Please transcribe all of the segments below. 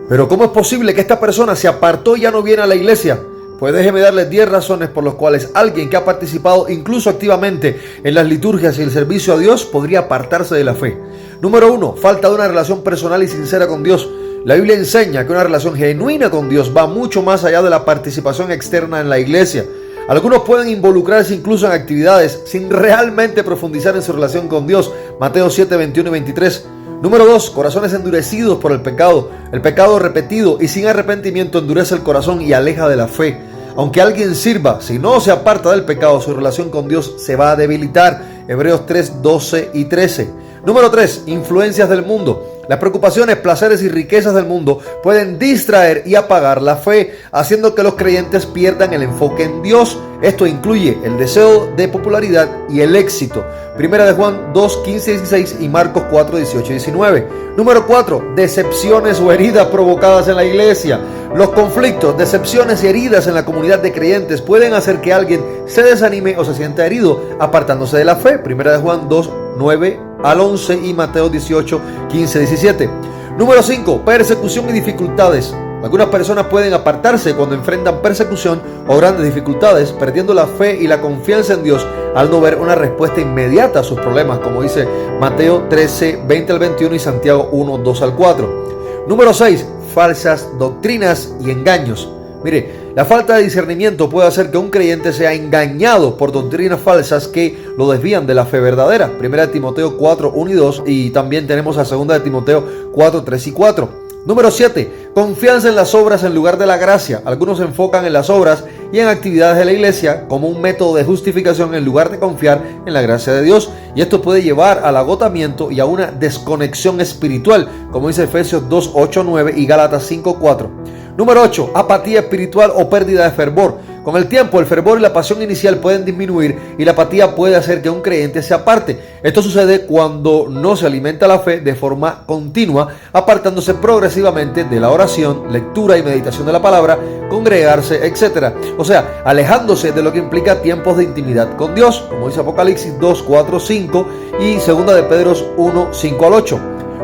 Pero ¿cómo es posible que esta persona se apartó y ya no viene a la iglesia? Pues déjeme darles 10 razones por las cuales alguien que ha participado incluso activamente en las liturgias y el servicio a Dios podría apartarse de la fe. Número 1, falta de una relación personal y sincera con Dios. La Biblia enseña que una relación genuina con Dios va mucho más allá de la participación externa en la iglesia. Algunos pueden involucrarse incluso en actividades sin realmente profundizar en su relación con Dios. Mateo 7, 21 y 23. Número 2, corazones endurecidos por el pecado. El pecado repetido y sin arrepentimiento endurece el corazón y aleja de la fe. Aunque alguien sirva, si no se aparta del pecado, su relación con Dios se va a debilitar. Hebreos 3, 12 y 13. Número 3, influencias del mundo. Las preocupaciones, placeres y riquezas del mundo pueden distraer y apagar la fe, haciendo que los creyentes pierdan el enfoque en Dios. Esto incluye el deseo de popularidad y el éxito. Primera de Juan 2, 15 y 16 y Marcos 4, 18 y 19. Número 4, decepciones o heridas provocadas en la iglesia. Los conflictos, decepciones y heridas en la comunidad de creyentes pueden hacer que alguien se desanime o se sienta herido, apartándose de la fe. Primera de Juan 2, 9 al 11 y Mateo 18, 15, 17. Número 5, persecución y dificultades. Algunas personas pueden apartarse cuando enfrentan persecución o grandes dificultades, perdiendo la fe y la confianza en Dios al no ver una respuesta inmediata a sus problemas, como dice Mateo 13, 20 al 21 y Santiago 1, 2 al 4. Número 6, falsas doctrinas y engaños. Mire, la falta de discernimiento puede hacer que un creyente sea engañado por doctrinas falsas que lo desvían de la fe verdadera. Primera de Timoteo 4, 1 y 2 y también tenemos a segunda de Timoteo 4, 3 y 4. Número 7, confianza en las obras en lugar de la gracia. Algunos se enfocan en las obras y en actividades de la iglesia como un método de justificación en lugar de confiar en la gracia de Dios. Y esto puede llevar al agotamiento y a una desconexión espiritual, como dice Efesios 2, 8, 9 y Gálatas 5, 4. Número 8, apatía espiritual o pérdida de fervor. Con el tiempo, el fervor y la pasión inicial pueden disminuir y la apatía puede hacer que un creyente se aparte. Esto sucede cuando no se alimenta la fe de forma continua, apartándose progresivamente de la oración, lectura y meditación de la palabra, congregarse, etc. O sea, alejándose de lo que implica tiempos de intimidad con Dios, como dice Apocalipsis 2, 4, 5 y 2 de Pedro 1, 5 al 8.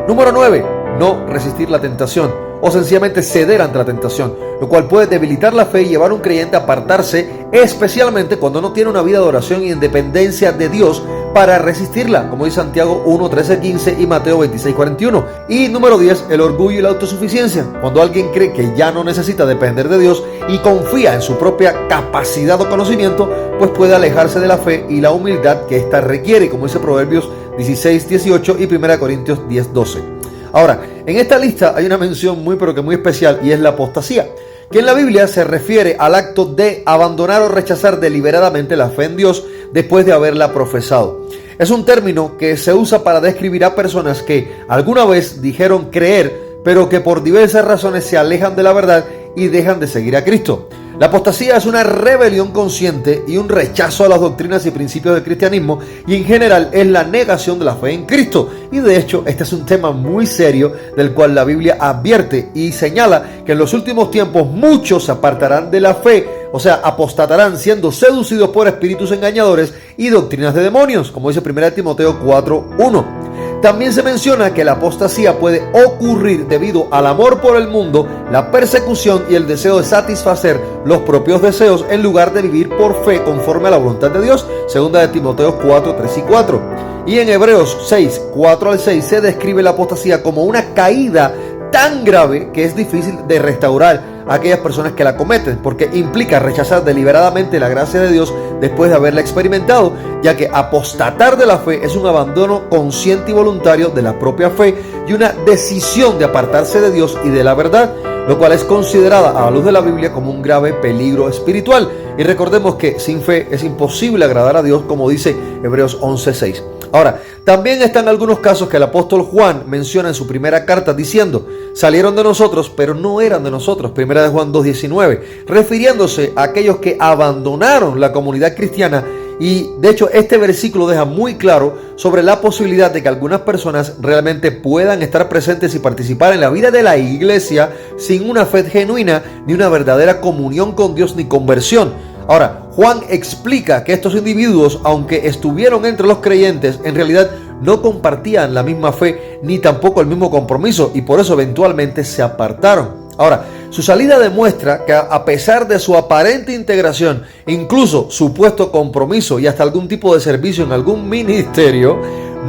Número 9, no resistir la tentación o sencillamente ceder ante la tentación, lo cual puede debilitar la fe y llevar a un creyente a apartarse, especialmente cuando no tiene una vida de oración y independencia de Dios para resistirla, como dice Santiago 1, 13, 15 y Mateo 26, 41. Y número 10, el orgullo y la autosuficiencia. Cuando alguien cree que ya no necesita depender de Dios y confía en su propia capacidad o conocimiento, pues puede alejarse de la fe y la humildad que ésta requiere, como dice Proverbios 16, 18 y 1 Corintios 10, 12. Ahora, en esta lista hay una mención muy especial y es la apostasía, que en la Biblia se refiere al acto de abandonar o rechazar deliberadamente la fe en Dios después de haberla profesado. Es un término que se usa para describir a personas que alguna vez dijeron creer, pero que por diversas razones se alejan de la verdad y dejan de seguir a Cristo. La apostasía es una rebelión consciente y un rechazo a las doctrinas y principios del cristianismo y en general es la negación de la fe en Cristo. Y de hecho este es un tema muy serio del cual la Biblia advierte y señala que en los últimos tiempos muchos se apartarán de la fe, o sea, apostatarán siendo seducidos por espíritus engañadores y doctrinas de demonios, como dice 1 Timoteo 4, 1. También se menciona que la apostasía puede ocurrir debido al amor por el mundo, la persecución y el deseo de satisfacer los propios deseos en lugar de vivir por fe conforme a la voluntad de Dios, segunda de Timoteo 4, 3 y 4. Y en Hebreos 6, 4 al 6 se describe la apostasía como una caída tan grave que es difícil de restaurar a aquellas personas que la cometen, porque implica rechazar deliberadamente la gracia de Dios después de haberla experimentado, ya que apostatar de la fe es un abandono consciente y voluntario de la propia fe y una decisión de apartarse de Dios y de la verdad, lo cual es considerada a la luz de la Biblia como un grave peligro espiritual. Y recordemos que sin fe es imposible agradar a Dios, como dice Hebreos 11:6. Ahora, también están algunos casos que el apóstol Juan menciona en su primera carta diciendo: salieron de nosotros, pero no eran de nosotros, primera de Juan 2:19, refiriéndose a aquellos que abandonaron la comunidad cristiana. Y de hecho este versículo deja muy claro sobre la posibilidad de que algunas personas realmente puedan estar presentes y participar en la vida de la iglesia sin una fe genuina, ni una verdadera comunión con Dios, ni conversión. Ahora, Juan explica que estos individuos, aunque estuvieron entre los creyentes, en realidad no compartían la misma fe ni tampoco el mismo compromiso y por eso eventualmente se apartaron. Ahora, su salida demuestra que a pesar de su aparente integración, incluso supuesto compromiso y hasta algún tipo de servicio en algún ministerio,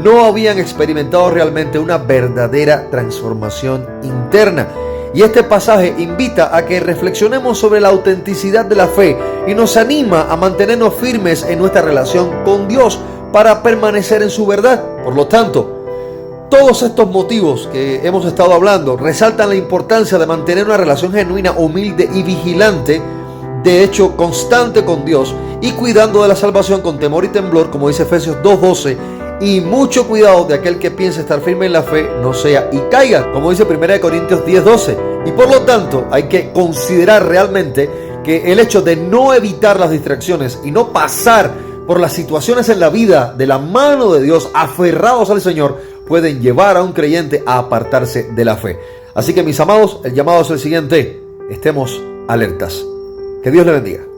no habían experimentado realmente una verdadera transformación interna. Y este pasaje invita a que reflexionemos sobre la autenticidad de la fe y nos anima a mantenernos firmes en nuestra relación con Dios para permanecer en su verdad. Por lo tanto, todos estos motivos que hemos estado hablando resaltan la importancia de mantener una relación genuina, humilde y vigilante, de hecho constante con Dios, y cuidando de la salvación con temor y temblor, como dice Efesios 2:12, y mucho cuidado de aquel que piense estar firme en la fe no sea y caiga, como dice 1 Corintios 10:12. Y por lo tanto hay que considerar realmente que el hecho de no evitar las distracciones y no pasar por las situaciones en la vida de la mano de Dios, aferrados al Señor, pueden llevar a un creyente a apartarse de la fe. Así que, mis amados, el llamado es el siguiente: estemos alertas. Que Dios le bendiga.